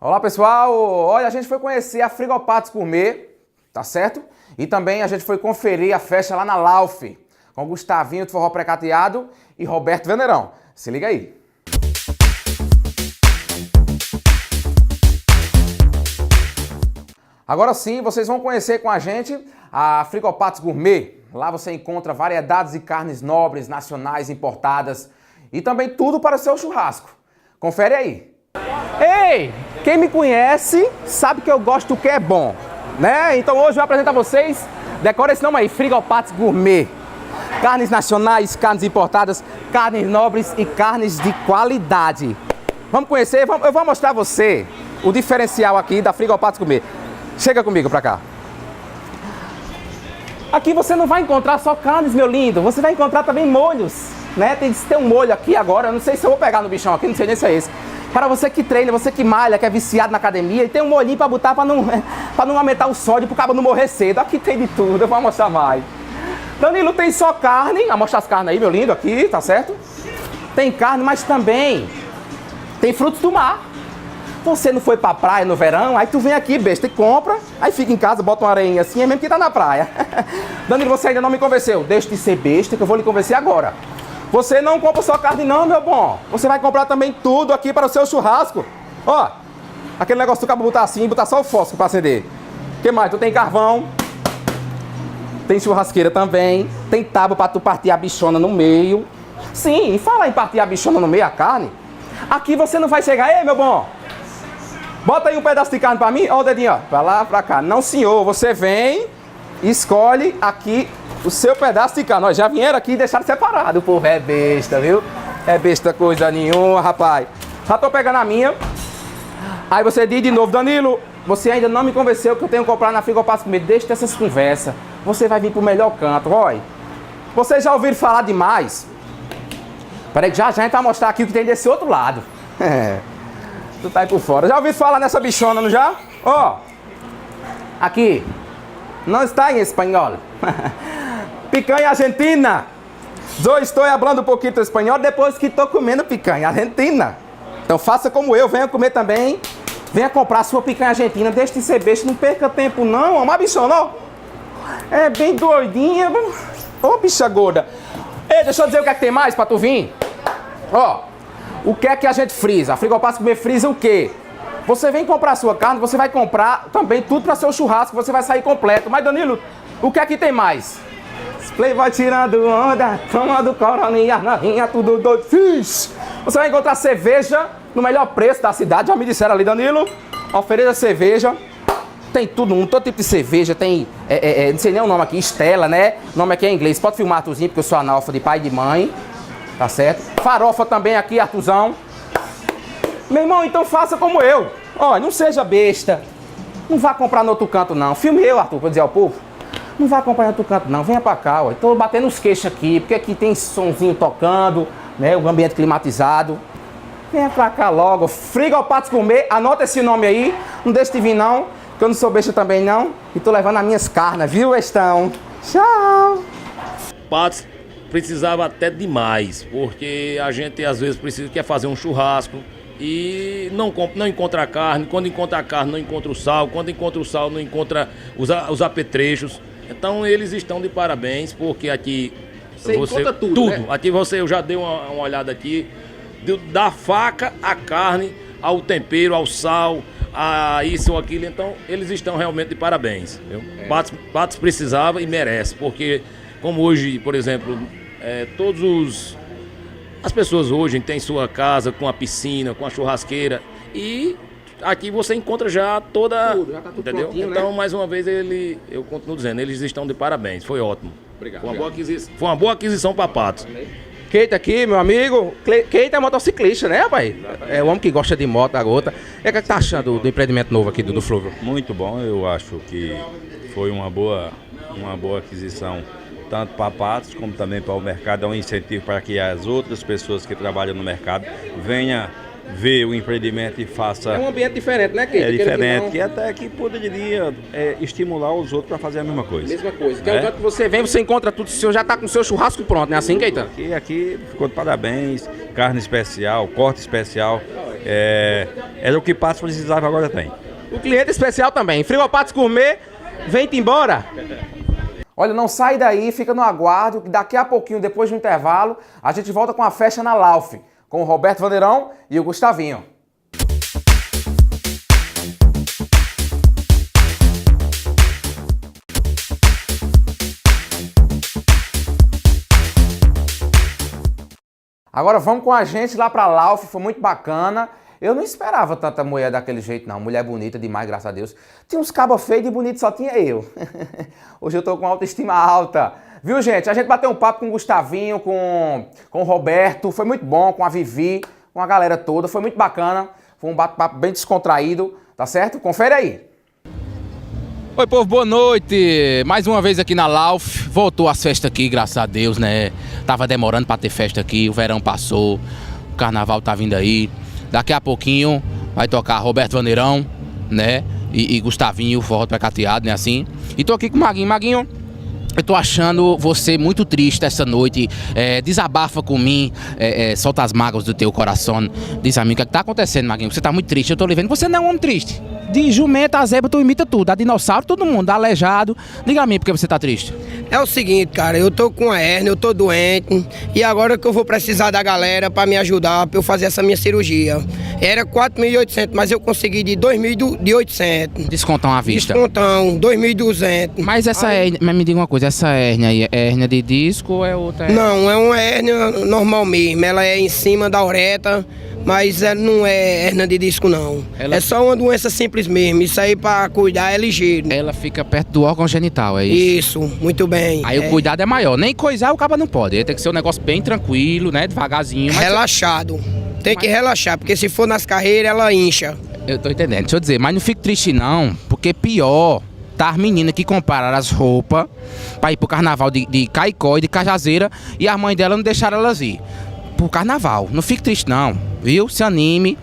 Olá pessoal, olha, a gente foi conhecer a Frigopatos Gourmet, tá certo? E também a gente foi conferir a festa lá na Lauf, com Gustavinho do Forró Precateado e Roberto Veneirão. Se liga aí. Agora sim, vocês vão conhecer com a gente a Frigopatos Gourmet. Lá você encontra variedades de carnes nobres, nacionais, importadas e também tudo para o seu churrasco. Confere aí. Ei, quem me conhece sabe que eu gosto do que é bom, né? Então hoje eu vou apresentar a vocês, decora esse nome aí, Frigopatos Gourmet. Carnes nacionais, carnes importadas, carnes nobres e carnes de qualidade. Vamos conhecer? Eu vou mostrar a você o diferencial aqui da Frigopatos Gourmet. Chega comigo pra cá. Aqui você não vai encontrar só carnes, meu lindo. Você vai encontrar também molhos, né? Tem um molho aqui agora. Eu não sei se eu vou pegar no bichão aqui, não sei nem se é esse. Para você que treina, você que malha, que é viciado na academia, e tem um molhinho pra botar pra não aumentar o sódio, pro cabo não morrer cedo. Aqui tem de tudo, eu vou mostrar mais. Danilo, tem só carne. Vou mostrar as carnes aí, meu lindo, aqui, tá certo? Tem carne, mas também tem frutos do mar. Você não foi pra praia no verão, aí tu vem aqui, besta, e compra, aí fica em casa, bota uma areinha assim, é mesmo que tá na praia. Danilo, você ainda não me convenceu. Deixa de ser besta que eu vou lhe convencer agora. Você não compra só carne não, meu bom. Você vai comprar também tudo aqui para o seu churrasco. Ó, aquele negócio do cabo botar assim, botar só o fósforo pra acender. O que mais? Tu tem carvão, tem churrasqueira também, tem tábua pra tu partir a bichona no meio. Sim, e fala em partir a bichona no meio, a carne. Aqui você não vai chegar, ei, meu bom, bota aí um pedaço de carne pra mim, ó o dedinho, ó, pra lá, pra cá. Não, senhor, você vem, escolhe aqui o seu pedaço de carne. Nós já vieram aqui e deixaram separado. O povo é besta, viu? É besta coisa nenhuma, rapaz. Já tô pegando a minha. Aí você diz de novo, Danilo, você ainda não me convenceu que eu tenho que comprar na Frigopatos Gourmet. Deixa dessas conversas. Você vai vir pro melhor canto, olha. Vocês já ouviram falar demais? Peraí que já a gente vai mostrar aqui o que tem desse outro lado. Tu tá aí por fora. Já ouviu falar nessa bichona, não já? Ó, aqui, não está em espanhol. Picanha argentina. Eu estou falando um pouquinho espanhol depois que estou comendo picanha argentina. Então faça como eu, venha comer também. Venha comprar a sua picanha argentina. Deixe de ser besta, não perca tempo não. Uma bichona, ó. É bem doidinha. Ô, bicha gorda. Ei, deixa eu dizer o que é que tem mais pra tu vir. Ó, o que é que a gente frisa? A Frigopatos Gourmet frisa o quê? Você vem comprar a sua carne, você vai comprar também tudo para seu churrasco, você vai sair completo. Mas Danilo, o que é que tem mais? Play vai tirando onda, tomando coroninha, navinha, tudo doido. Fish. Você vai encontrar cerveja no melhor preço da cidade, já me disseram ali, Danilo. Ofereça cerveja. Tem tudo, todo tipo de cerveja, tem, não sei nem o nome aqui, Estela, né? O nome aqui é em inglês. Pode filmar, Arthurzinho, porque eu sou analfa de pai e de mãe. Tá certo? Farofa também aqui, Arthurzão. Meu irmão, então faça como eu. Ó, não seja besta. Não vá comprar no outro canto, não. Filme eu, Arthur, pra dizer ao povo. Não vá comprar no outro canto, não. Venha pra cá, ó. Tô batendo os queixos aqui, porque aqui tem sonzinho tocando, né? O ambiente climatizado. Venha pra cá logo. Frigopatos Gourmet, anota esse nome aí. Não deixe de vir, não, que eu não sou besta também, não. E tô levando as minhas carnes, viu, Estão? Tchau. Patos precisava até demais, porque a gente às vezes quer fazer um churrasco e não encontra carne. Quando encontra a carne, não encontra o sal. Quando encontra o sal, não encontra os apetrechos. Então eles estão de parabéns, porque aqui você encontra tudo, né? Aqui eu já dei uma olhada aqui, da faca à carne, ao tempero, ao sal, a isso ou aquilo. Então eles estão realmente de parabéns, viu? Patos precisava e merece, porque como hoje, por exemplo, as pessoas hoje têm sua casa com a piscina, com a churrasqueira, e aqui você encontra já toda, tudo, já tá tudo, entendeu? Então, né? Mais uma vez, eu continuo dizendo, eles estão de parabéns, foi ótimo. Obrigado. Foi uma boa aquisição para Patos. Keita aqui, meu amigo. Keita é motociclista, né, rapaz? É o homem que gosta de moto, a gota. E o que tá achando do empreendimento novo aqui do Flúvio? Muito bom, eu acho que foi uma boa aquisição, tanto para Patos como também para o mercado. É um incentivo para que as outras pessoas que trabalham no mercado venham ver o empreendimento e faça... É um ambiente diferente, né, Keita? É diferente, que até que poderia estimular os outros para fazer a mesma coisa. Mesma coisa. Que é o canto que você vem, você encontra tudo, o senhor já está com o seu churrasco pronto, né? Assim, Keita? Aqui ficou de parabéns, carne especial, corte especial. Era o que Patos precisava, agora tem. O cliente especial também. Frigopatos Gourmet, vem-te embora. Olha, não sai daí, fica no aguardo, que daqui a pouquinho, depois do intervalo, a gente volta com a festa na Lauf, com o Roberto Vandeirão e o Gustavinho. Agora vamos com a gente lá pra Lauf, foi muito bacana. Eu não esperava tanta mulher daquele jeito não, mulher bonita demais, graças a Deus. Tinha uns cabas feios e bonitos, só tinha eu. Hoje eu tô com autoestima alta. Viu, gente? A gente bateu um papo com o Gustavinho, com o Roberto, foi muito bom, com a Vivi, com a galera toda, foi muito bacana. Foi um bate-papo bem descontraído, tá certo? Confere aí. Oi, povo, boa noite. Mais uma vez aqui na Lauf. Voltou as festas aqui, graças a Deus, né? Tava demorando pra ter festa aqui, o verão passou, o carnaval tá vindo aí. Daqui a pouquinho vai tocar Roberto Vandeirão, né? E Gustavinho, forró pracateado, né? Assim. E tô aqui com o Maguinho. Maguinho, eu tô achando você muito triste essa noite. Desabafa comigo, solta as mágoas do teu coração. Diz a mim o que tá acontecendo, Maguinho. Você tá muito triste, eu tô lhe vendo. Você não é um homem triste. De jumenta a zebra, tu imita tudo. A dinossauro, todo mundo. Aleijado. Diga a mim por que você tá triste. É o seguinte, cara, eu tô com a hérnia, eu tô doente e agora que eu vou precisar da galera pra me ajudar, pra eu fazer essa minha cirurgia. Era 4.800, mas eu consegui de 2.800. Descontão à vista. Descontão, 2.200. Mas essa hérnia, mas me diga uma coisa, essa hérnia aí é hérnia de disco ou é outra hérnia? Não, é uma hérnia normal mesmo, ela é em cima da uretra. Mas ela não é hérnia de disco, não. É só uma doença simples mesmo. Isso aí pra cuidar é ligeiro. Ela fica perto do órgão genital, é isso? Isso, muito bem. Aí o cuidado é maior. Nem coisar o cabo não pode. Ele tem que ser um negócio bem tranquilo, né? Devagarzinho. Relaxado. Tem que relaxar, porque se for nas carreiras, ela incha. Eu tô entendendo. Deixa eu dizer, mas não fique triste não, porque pior tá as meninas que compraram as roupas pra ir pro carnaval de Caicó e de Cajazeira e a mãe dela não deixaram elas ir pro carnaval. Não fique triste não, viu? Se anime.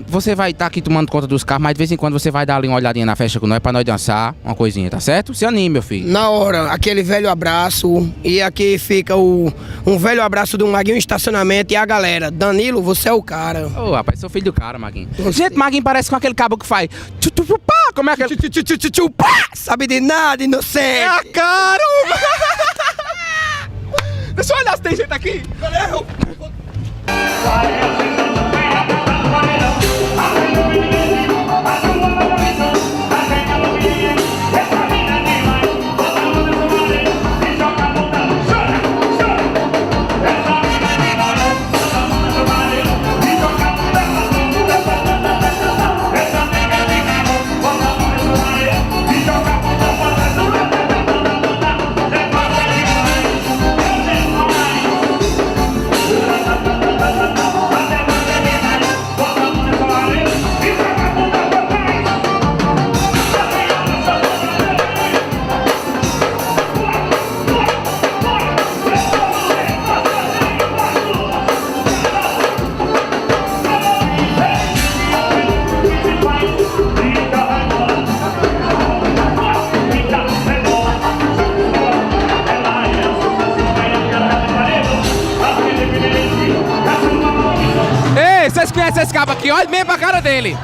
Você vai estar aqui tomando conta dos carros, mas de vez em quando você vai dar ali uma olhadinha na festa com nós pra nós dançar uma coisinha, tá certo? Se anime, meu filho. Na hora, aquele velho abraço, e aqui fica um velho abraço do Maguinho Estacionamento e a galera. Danilo, você é o cara. Ô, rapaz, sou filho do cara, Maguinho. Gente, Maguinho parece com aquele cabo que faz tchutupá, como é aquele? Tchutupá, sabe de nada, inocente. É caramba! Deixa eu olhar se tem gente aqui. Vocês conhecem esse cabo aqui? Olha mesmo pra cara dele.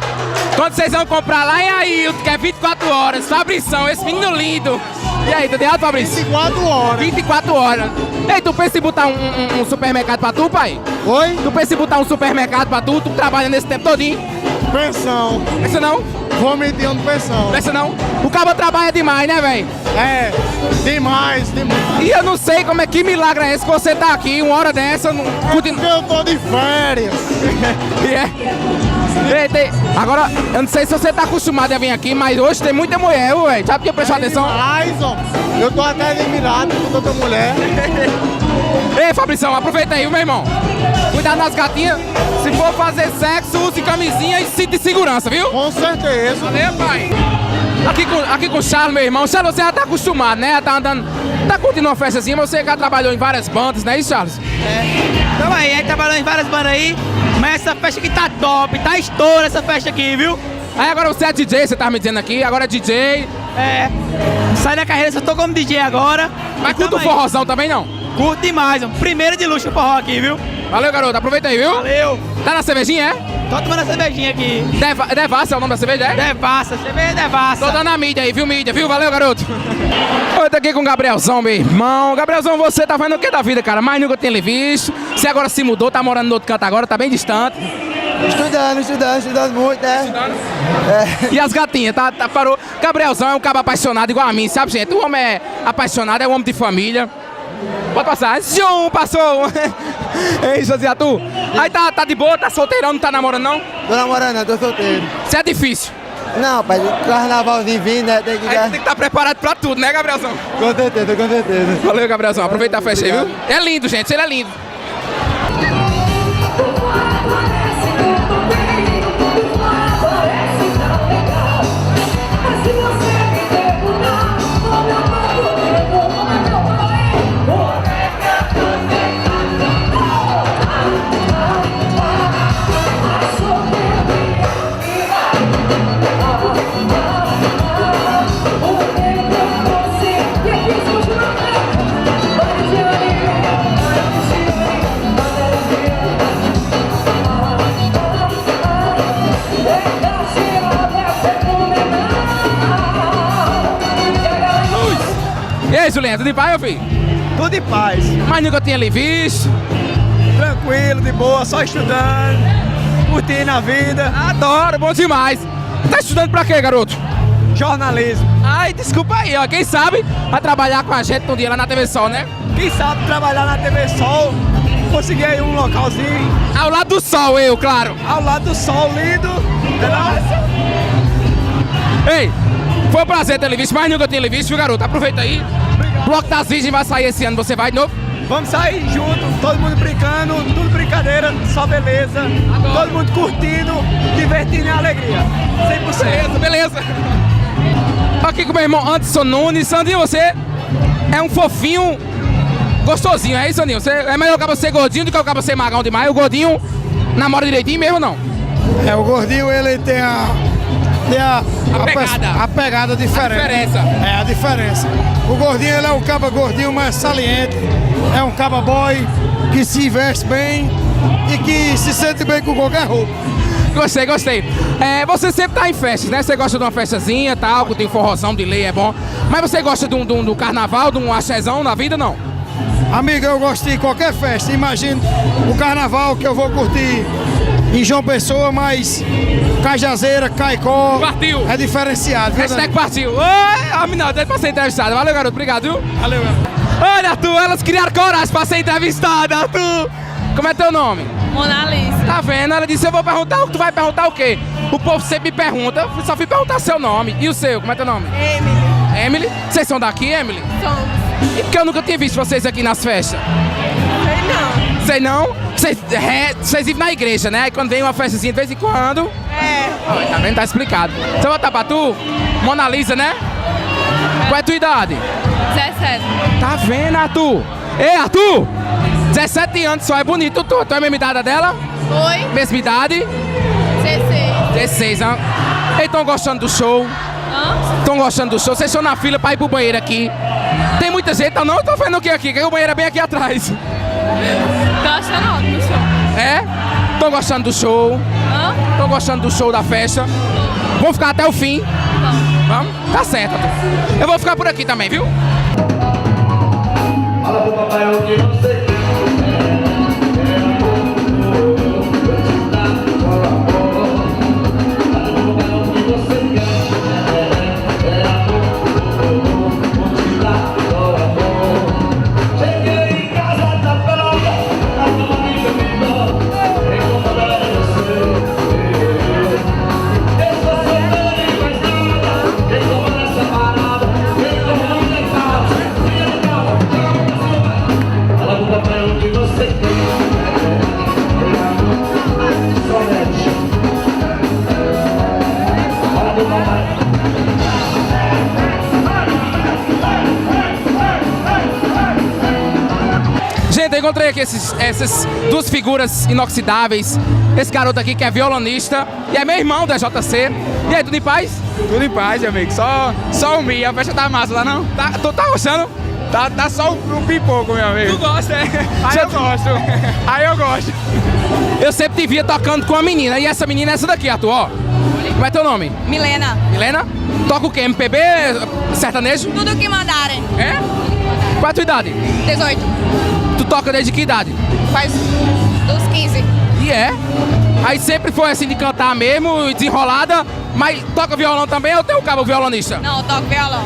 Quando vocês vão comprar lá em Ailton, que é 24 horas, Fabrição, esse menino lindo. E aí, tu tem alto, Fabrício? 24 horas. 24 horas. Ei, tu pensa em botar um supermercado pra tu, pai? Oi? Tu pensa em botar um supermercado pra tu? Tu trabalha nesse tempo todinho? Pensão. Pensa não? Vou meter um pensão. Pensa não? O cabo trabalha demais, né, velho? É, demais. E eu não sei como é que milagre é esse que você tá aqui, uma hora dessa, não... Porque eu tô de férias. E é? Agora, eu não sei se você tá acostumado a vir aqui, mas hoje tem muita mulher, ué. Sabe que eu presto atenção? Demais, ó. Eu tô até admirado com toda mulher. Ei, Fabrição, aproveita aí, meu irmão. Cuidado nas gatinhas. Se for fazer sexo, use camisinha e cinto de segurança, viu? Com certeza. Valeu, pai. Aqui com o Charles, meu irmão. Charles, você já tá acostumado, né? Tá andando, tá curtindo uma festa assim, mas você já trabalhou em várias bandas, não é isso, Charles? É. Tamo aí, trabalhou em várias bandas aí, mas essa festa aqui tá top, tá estoura essa festa aqui, viu? Aí agora você é DJ, você tá me dizendo aqui, agora é DJ. É. Sai da carreira, só tô como DJ agora. Mas curta o forrozão também, não? Curto demais, mano. Primeiro de luxo o forró aqui, viu? Valeu, garoto. Aproveita aí, viu? Valeu. Tá na cervejinha, é? Tô tomando a cervejinha aqui. Devassa é o nome da cerveja, é? Devassa, cerveja Devassa. Tô dando a mídia aí, viu, mídia, viu? Valeu, garoto. Eu tô aqui com o Gabrielzão, meu irmão. Gabrielzão, você tá fazendo o que da vida, cara? Mais nunca tinha lhe visto. Você agora se mudou, tá morando no outro canto agora, tá bem distante. Estudando muito, né? E as gatinhas, parou. Gabrielzão é um cara apaixonado igual a mim, sabe, gente? O homem é apaixonado, é um homem de família. Pode passar. Zium, passou. Ei, José, tu? Aí tá de boa, tá solteirão, não tá namorando, não? Tô namorando, não, tô solteiro. Isso é difícil. Não, pai, carnavalzinho vindo, né? Tem que Aí tem que estar preparado pra tudo, né, Gabrielzão? Com certeza, com certeza. Valeu, Gabrielzão. Aproveita a festa aí, viu? É lindo, gente. Ele é lindo. E aí, Julinha, tudo de paz, meu filho? Tudo em paz. Mas nunca tinha lhe visto. Tranquilo, de boa, só estudando, curtindo a vida. Adoro, bom demais. Tá estudando pra quê, garoto? Jornalismo. Ai, desculpa aí, ó. Quem sabe vai trabalhar com a gente um dia lá na TV Sol, né? Quem sabe trabalhar na TV Sol, conseguir aí um localzinho Ao lado do sol, eu, claro. ao lado do sol lindo. Ei, foi um prazer ter lhe visto, mas nunca tinha lhe visto, viu, garoto? Aproveita aí. Bloco das Virgens vai sair esse ano, você vai de novo? Vamos sair junto, todo mundo brincando, tudo brincadeira, só beleza. Adoro. Todo mundo curtindo, divertindo e alegria. 100%. Beleza. Aqui com o meu irmão Anderson Nunes. Sandinho, você é um fofinho gostosinho, é isso, Sandinho? Você, é melhor o cara ser gordinho do que o cara ser magão demais. O gordinho namora direitinho mesmo, não? É, o gordinho, ele tem a pegada. a pegada diferente. A diferença. É, a diferença. O gordinho, ele é um caba gordinho, mas saliente. É um caba boy que se veste bem e que se sente bem com qualquer roupa. Gostei, gostei. É, você sempre tá em festas, né? Você gosta de uma festazinha e tal, que tem forrozão de lei, é bom. Mas você gosta do carnaval, de um axézão na vida, não? Amiga, eu gosto de qualquer festa. Imagina o carnaval que eu vou curtir em João Pessoa, mas Cajazeira, Caicó. Partiu. É diferenciado, viu? Hashtag partiu. Oi, homem, não, deixa pra ser entrevistada. Valeu, garoto. Obrigado, viu? Valeu, garoto. Olha, Arthur, elas criaram coragem pra ser entrevistada, Arthur. Como é teu nome? Mona Lisa. Tá vendo? Ela disse, eu vou perguntar, tu vai perguntar o quê? O povo sempre me pergunta, eu só fui perguntar seu nome. E o seu, como é teu nome? Emily. Emily? Vocês são daqui, Emily? Somos. E porque eu nunca tinha visto vocês aqui nas festas? Sei não. Sei não? Vocês vivem na igreja, né? Aí quando vem uma festazinha de vez em quando... É. Ah, tá vendo? Tá explicado. Você vai botar pra tu? Mona Lisa, né? Qual é a tua idade? 17. Tá vendo, Arthur? Ei, Arthur! 17 anos só, é bonito. Tu é a mesma idade dela? Oi. Mesma idade? 16. 16 anos. Eles estão gostando do show? Hã? Estão gostando do show? Vocês estão na fila pra ir pro banheiro aqui. Tem muita gente, então não? Eu tô vendo o que aqui? Que o banheiro é bem aqui atrás. Gosta não do show. É? Estão gostando do show? Hã? Estão gostando do show da festa? Vão ficar até o fim? Vamos. Vamos? Tá certo, Arthur. Eu vou ficar por aqui também, viu? Fala pro papai o que você quer. Gente, eu encontrei aqui essas duas figuras inoxidáveis. Esse garoto aqui que é violonista e é meu irmão da JC. E aí, tudo em paz? Tudo em paz, meu amigo. Só um a festa tá massa lá, não? Tu tá gostando? Tá só o pipoco, meu amigo. Tu gosta, é? Aí eu gosto. Aí eu gosto. Eu sempre te via tocando com a menina. E essa menina é essa daqui, Arthur, ó. Como é teu nome? Milena. Milena? Toca o quê? MPB? Sertanejo? Tudo que mandarem. É? Qual é a tua idade? 18. Tu toca desde que idade? Faz dos 15. E é? Aí sempre foi assim de cantar mesmo, desenrolada, mas toca violão também ou tem um cabo violonista? Não, eu toco violão.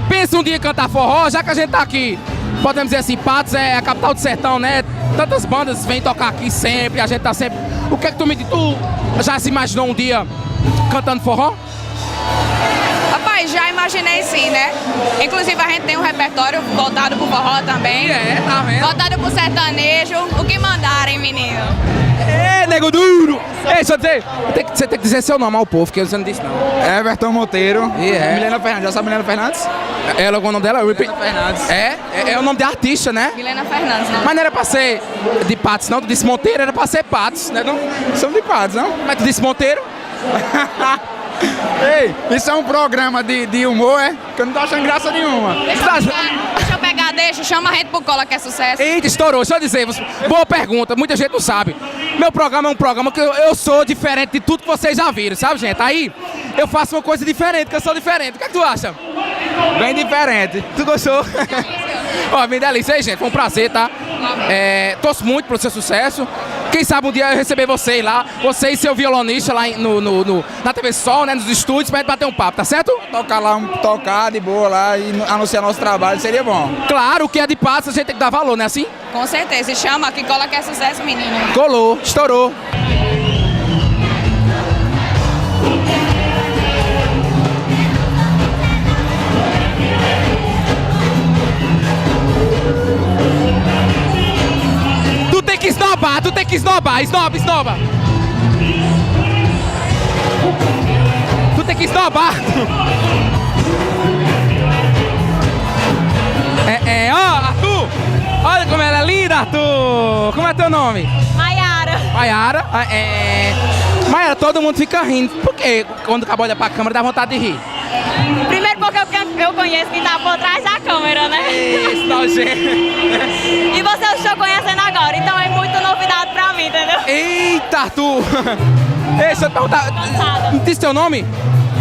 Pensa um dia em cantar forró, já que a gente tá aqui, podemos dizer assim, Patos é a capital do sertão, né? Tantas bandas vêm tocar aqui sempre, a gente tá sempre... O que é que tu me diz? Tu já se imaginou um dia cantando forró? Rapaz, já imaginei sim, né? Inclusive a gente tem um repertório voltado pro forró também. É, tá vendo? Voltado pro sertanejo. O que mandarem, menino? É, nego duro! Ei, só dizer, você tem que dizer seu nome ao povo, que você não disse não. Everton Monteiro. Milena Fernandes. Já sabe Milena Fernandes? Ela, o nome dela? Milena Fernandes. É o nome de artista, né? Milena Fernandes, né? Mas não era pra ser de Patos, não. Tu disse Monteiro, era pra ser Patos, né? Não? Somos de Patos, não? Mas tu disse Monteiro? Ei, isso é um programa de humor, é? Que eu não tô achando graça nenhuma. Deixa, chama a gente pro Cola que é sucesso. Eita, estourou. Deixa eu dizer, boa pergunta, muita gente não sabe. Meu programa é um programa que eu sou diferente de tudo que vocês já viram, sabe, gente? Aí eu faço uma coisa diferente, que eu sou diferente. O que é que tu acha? Bem diferente. Tu gostou? Ó, bem delícia aí, gente. Foi um prazer, tá? Torço muito pro seu sucesso. Quem sabe um dia eu receber vocês lá, você e seu violonista lá na TV Sol, né? Nos estúdios, pra gente bater um papo, tá certo? Tocar lá, tocar de boa lá e anunciar nosso trabalho seria bom. Claro, o que é de Patos a gente tem que dar valor, né assim? Com certeza. E chama que Cola que é sucesso, menino. Colou, estourou. Tu tem que esnobar, esnoba. Tu tem que esnobar. Ó, Arthur, olha como ela é linda, Arthur. Como é teu nome? Maiara. Maiara, Maiara, todo mundo fica rindo. Por quê? Quando acabou de olhar pra câmera, dá vontade de rir. Primeiro porque eu conheço quem tá por trás da câmera, né? Isso, nojento. E você eu estou conhecendo agora, então é muito novidade pra mim, entendeu? Eita, Arthur. Ei, deixa eu te perguntar. Não disse teu nome?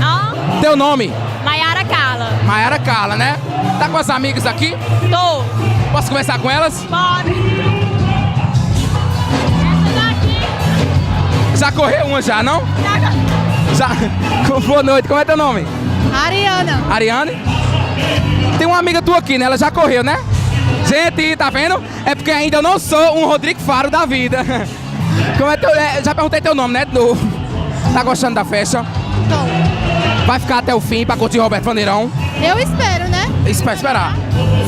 Ó, Teu nome? Maiara Carla. Maiara Carla, né? Tá com as amigas aqui? Tô. Posso conversar com elas? Pode. Já correu uma já, não? Já. Boa noite, como é teu nome? Ariana. Ariane? Tem uma amiga tua aqui, né? Ela já correu, né? Gente, tá vendo? É porque ainda eu não sou um Rodrigo Faro da vida. Como é teu... já perguntei teu nome, né? Tá gostando da festa? Tô. Vai ficar até o fim pra curtir Roberto Vandeirão? Eu espero, né? Espera esperar.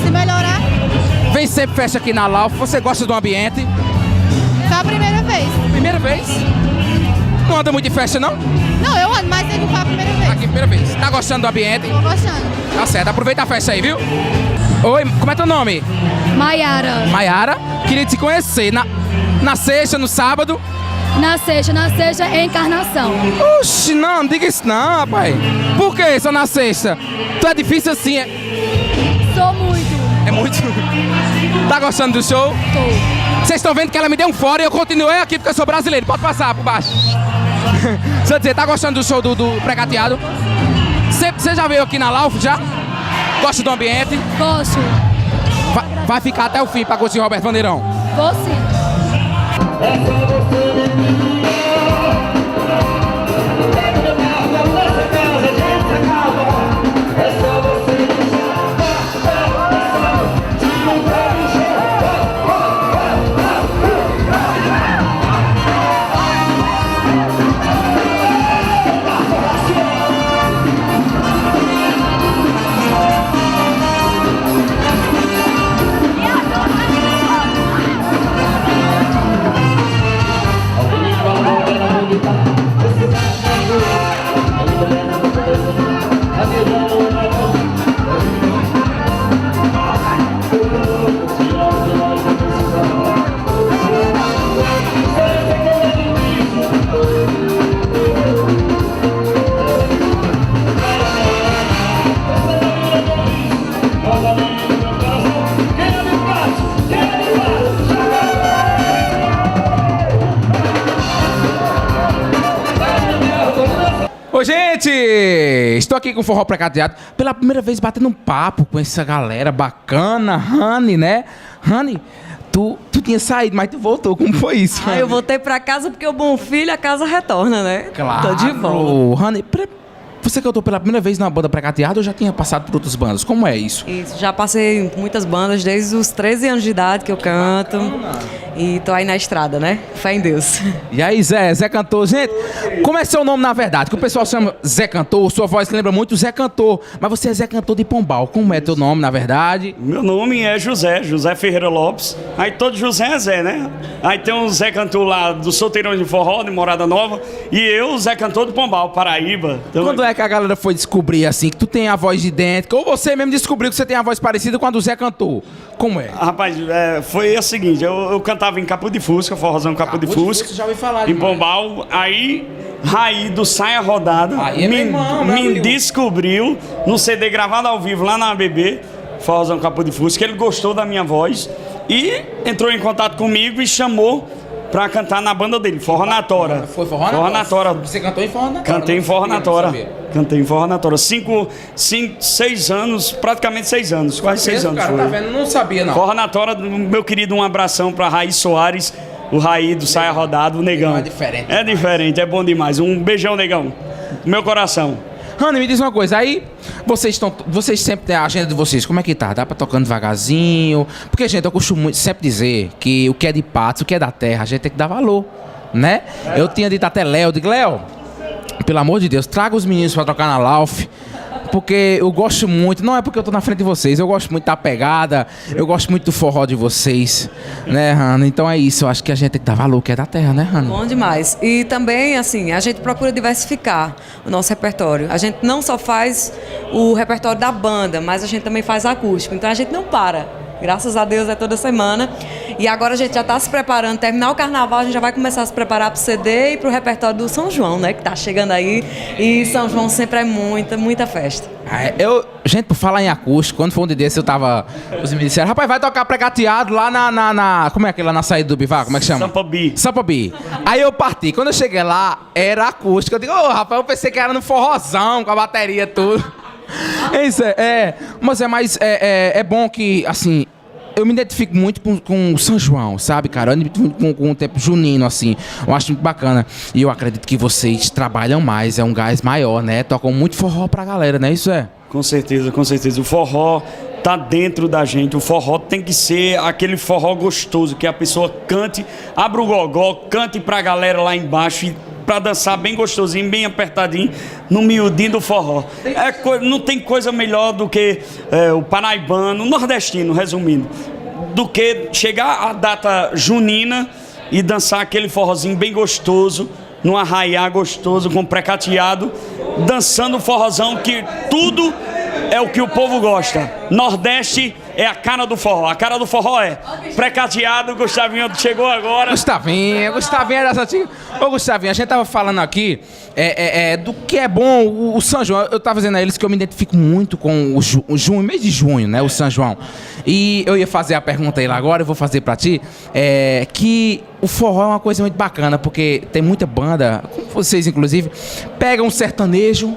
Se melhorar. Vem sempre festa aqui na Lauf. Você gosta do ambiente? Foi a primeira vez. Primeira vez? Não anda muito de festa, não? Não, eu ando, mas ele foi a primeira vez. Aqui, primeira vez. Tá gostando do ambiente? Tô gostando. Tá certo, aproveita a festa aí, viu? Oi, como é teu nome? Maiara. Maiara. Queria te conhecer. Na sexta, no sábado? Na sexta é encarnação. Oxi, não diga isso não, rapaz. Por que só na sexta? Tu é difícil assim, é? Sou muito. É muito? Tá gostando do show? Tô. Vocês estão vendo que ela me deu um fora e eu continuei aqui porque eu sou brasileiro. Pode passar por baixo. Deixa eu dizer, tá gostando do show do Pregateado? Você já veio aqui na Lauf, já? Gosta do ambiente? Gosto. Vai ficar até o fim pra curtir Roberto Vandeirão? Vou sim. Ô, gente, estou aqui com o Forró Pracateado. Pela primeira vez batendo um papo com essa galera bacana. Rani, né? Rani, tu tinha saído, mas tu voltou. Como foi isso? Ah, eu voltei pra casa porque o bom filho, a casa retorna, né? Claro. Tô de volta. Rani, você cantou pela primeira vez na banda Pracateado ou já tinha passado por outras bandas? Como é isso? Isso, já passei em muitas bandas desde os 13 anos de idade que eu canto. E tô aí na estrada, né? Fé em Deus. E aí, Zé Cantor. Gente, como é seu nome na verdade? Que o pessoal chama Zé Cantor, sua voz lembra muito Zé Cantor, mas você é Zé Cantor de Pombal. Como é teu nome na verdade? Meu nome é José Ferreira Lopes. Aí todo José é Zé, né? Aí tem um Zé Cantor lá do Solteirões de Forró, de Morada Nova, e eu, Zé Cantor de Pombal, Paraíba. Então, quando é que a galera foi descobrir assim, que tu tem a voz idêntica, ou você mesmo descobriu que você tem a voz parecida com a do Zé Cantor? Como é? Rapaz, foi o seguinte, eu cantava em Capô de Fusca, forrozão Capô de Fusca, já ouvi falar, em Pombal. Aí Raí do Saia Rodada me descobriu no CD gravado ao vivo lá na ABB, forrozão Capô de Fusca, ele gostou da minha voz e entrou em contato comigo e chamou pra cantar na banda dele, Forró na Tora. Foi Forró na Tora? Você cantou em Forró na Tora? Cantei em Forró na Tora. Cantei em Forró na Tora. 6 anos, praticamente 6 anos, quase 6 anos. Cara, foi. tá vendo? Não sabia, não. Forró na Tora, meu querido, um abração pra Raí Soares, o Raí do Saia Rodado, o Negão. É diferente. É diferente, é bom demais. Um beijão, Negão. No meu coração. Rani, me diz uma coisa, aí vocês sempre têm a agenda de vocês, como é que tá? Dá pra tocando devagarzinho? Porque, gente, eu costumo sempre dizer que o que é de patos, o que é da terra, a gente tem que dar valor, né? Eu tinha dito até Léo, digo, Léo, pelo amor de Deus, traga os meninos pra tocar na Lauf, porque eu gosto muito, não é porque eu tô na frente de vocês, eu gosto muito da pegada, eu gosto muito do forró de vocês, né, Rani? Então é isso, eu acho que a gente tem que dar valor, que é da terra, né, Rani? Bom demais. E também, assim, a gente procura diversificar o nosso repertório. A gente não só faz o repertório da banda, mas a gente também faz acústico. Então a gente não para. Graças a Deus é toda semana. E agora a gente já está se preparando. Terminar o carnaval, a gente já vai começar a se preparar para o CD e para o repertório do São João, né? Que tá chegando aí. E São João sempre é muita festa. Gente, por falar em acústico, quando foi um dia desse, os me disseram, rapaz, vai tocar Pracateado lá na como é aquele lá na saída do Bivar? Como é que chama? Sampabi. Aí eu parti. Quando eu cheguei lá, era acústico. Eu digo, rapaz, eu pensei que era no forrozão, com a bateria e tudo. Mas é bom que, assim, eu me identifico muito com o São João, sabe, cara? Eu me identifico com o tempo junino, assim. Eu acho muito bacana. E eu acredito que vocês trabalham mais, é um gás maior, né? Tocam muito forró pra galera, né? Isso é? Com certeza. O forró tá dentro da gente. O forró tem que ser aquele forró gostoso, que a pessoa cante, abra o gogó, cante pra galera lá embaixo e pra dançar bem gostosinho, bem apertadinho, no miudinho do forró. Não tem coisa melhor do que o paraibano, o nordestino, resumindo, do que chegar à data junina e dançar aquele forrozinho bem gostoso, num arraiá gostoso, com Pracateado, dançando o forrozão, que tudo é o que o povo gosta. Nordeste é a cara do forró. A cara do forró é Pracateado. Gustavinho chegou agora. Gustavinho é dessa antiga. Ô, Gustavinho, a gente tava falando aqui do que é bom o São João. Eu tava dizendo a eles que eu me identifico muito com o junho, mês de junho, né? O São João. E eu ia fazer a pergunta aí lá agora, eu vou fazer pra ti. Que o forró é uma coisa muito bacana, porque tem muita banda, como vocês inclusive, pegam um sertanejo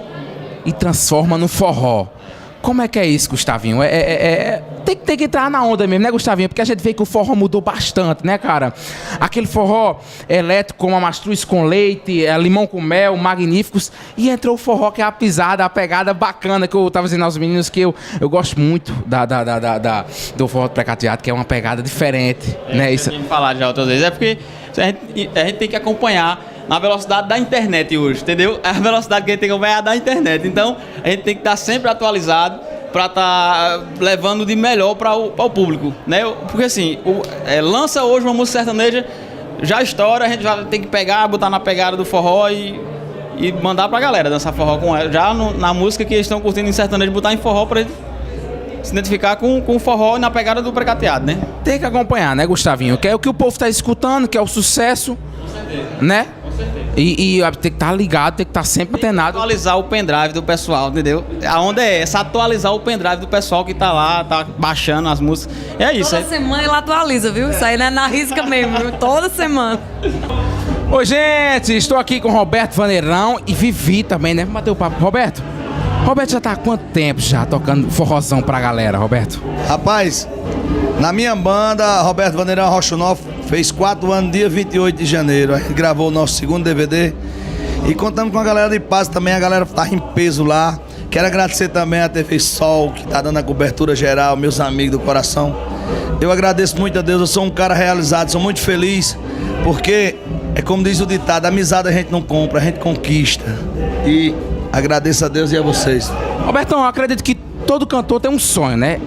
e transforma no forró. Como é que é isso, Gustavinho? Tem que entrar na onda mesmo, né, Gustavinho? Porque a gente vê que o forró mudou bastante, né, cara? Aquele forró elétrico como a mastruz com leite, limão com mel, magníficos. E entrou o forró que é a pisada, a pegada bacana, que eu tava dizendo aos meninos que eu gosto muito do forró do Pracateado, que é uma pegada diferente, né? Isso. Eu falar já outras vezes, porque a gente tem que acompanhar na velocidade da internet hoje, entendeu? A velocidade que a gente tem que acompanhar é a da internet. Então, a gente tem que estar sempre atualizado para estar levando de melhor para o público, né? Porque assim, lança hoje uma música sertaneja, já estoura, a gente já tem que pegar, botar na pegada do forró e mandar pra galera dançar forró com ela. Já na música que eles estão curtindo em sertanejo, botar em forró pra ele se identificar com o forró e na pegada do Pracateado, né? Tem que acompanhar, né, Gustavinho? Que é o que o povo tá escutando, que é o sucesso, né? E tem que estar ligado, tem que estar sempre antenado. Atualizar o pendrive do pessoal, entendeu? A onda é essa, atualizar o pendrive do pessoal que tá lá, tá baixando as músicas. É isso. Toda semana ele atualiza, viu? Isso aí não é na risca mesmo, viu? Toda semana. Oi, gente, estou aqui com Roberto Vaneirão e Vivi também, né? Vamos bater o papo. Roberto já tá há quanto tempo já tocando forrozão pra galera, Roberto? Rapaz, na minha banda, Roberto Vaneirão Rocha Nova fez 4 anos, dia 28 de janeiro. A gente gravou o nosso segundo DVD e contamos com a galera de Paz também, a galera tá em peso lá. Quero agradecer também a TV Sol, que tá dando a cobertura geral, meus amigos do coração. Eu agradeço muito a Deus, eu sou um cara realizado, sou muito feliz, porque é como diz o ditado, amizade a gente não compra, a gente conquista. E agradeço a Deus e a vocês. Robertão, eu acredito que todo cantor tem um sonho, né?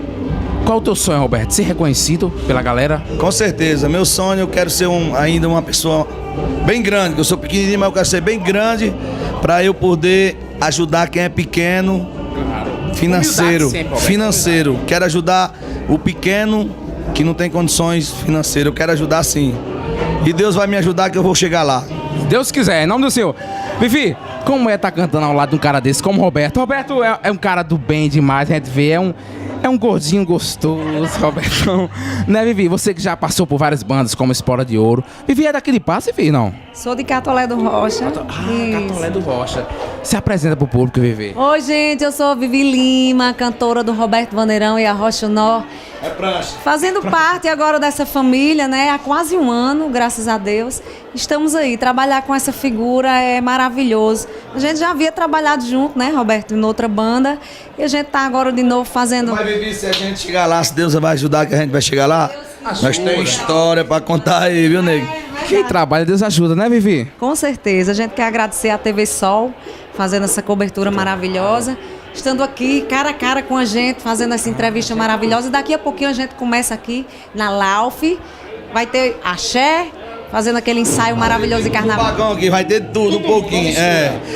Qual o teu sonho, Roberto? Ser reconhecido pela galera? Com certeza, meu sonho, eu quero ser ainda uma pessoa bem grande, que eu sou pequenininho, mas eu quero ser bem grande para eu poder ajudar quem é pequeno, financeiro. Quero ajudar o pequeno que não tem condições financeiras, eu quero ajudar sim. E Deus vai me ajudar que eu vou chegar lá. Deus quiser, em nome do Senhor. Vivi, como é estar cantando ao lado de um cara desse como o Roberto? Roberto é um cara do bem demais, a gente vê, é um gordinho gostoso, Robertão. Né, Vivi? Você que já passou por várias bandas, como Espora de Ouro. Vivi é daqui de Paz, Vivi, não? Sou de Catolé do Rocha. Catolé do Rocha. Se apresenta pro público, Vivi. Oi, gente, eu sou Vivi Lima, cantora do Roberto Vaneirão e a Rocha Nó. É prancha. Fazendo parte agora dessa família, né? Há quase um ano, graças a Deus. Estamos aí. Trabalhar com essa figura é maravilhoso. A gente já havia trabalhado junto, né, Roberto, em outra banda. E a gente tá agora de novo fazendo... Mas, Vivi, se a gente chegar lá, se Deus vai ajudar, que a gente vai chegar lá, nós temos história pra contar aí, viu, nego? Quem trabalha, Deus ajuda, né, Vivi? Com certeza. A gente quer agradecer à TV Sol, fazendo essa cobertura maravilhosa. Estando aqui, cara a cara com a gente, fazendo essa entrevista maravilhosa. E daqui a pouquinho a gente começa aqui na Lauf. Vai ter axé, fazendo aquele ensaio maravilhoso de carnaval. Vagão aqui, vai ter tudo um pouquinho.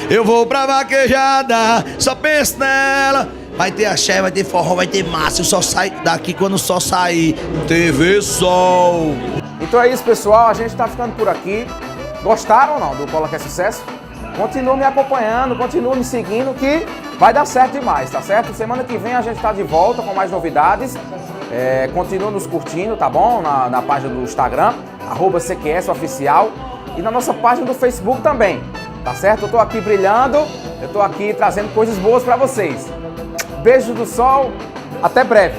Eu vou pra vaquejada, só penso nela. Vai ter axé, vai ter forró, vai ter massa. Eu só saio daqui quando o sol sair. TV Sol. Então é isso, pessoal. A gente tá ficando por aqui. Gostaram ou não do Cola que é Sucesso? Continua me acompanhando, continua me seguindo que vai dar certo demais, tá certo? Semana que vem a gente tá de volta com mais novidades. Continua nos curtindo, tá bom? Na página do Instagram, @CQS Oficial, e na nossa página do Facebook também, tá certo? Eu tô aqui brilhando, eu tô aqui trazendo coisas boas pra vocês. Beijo do sol, até breve.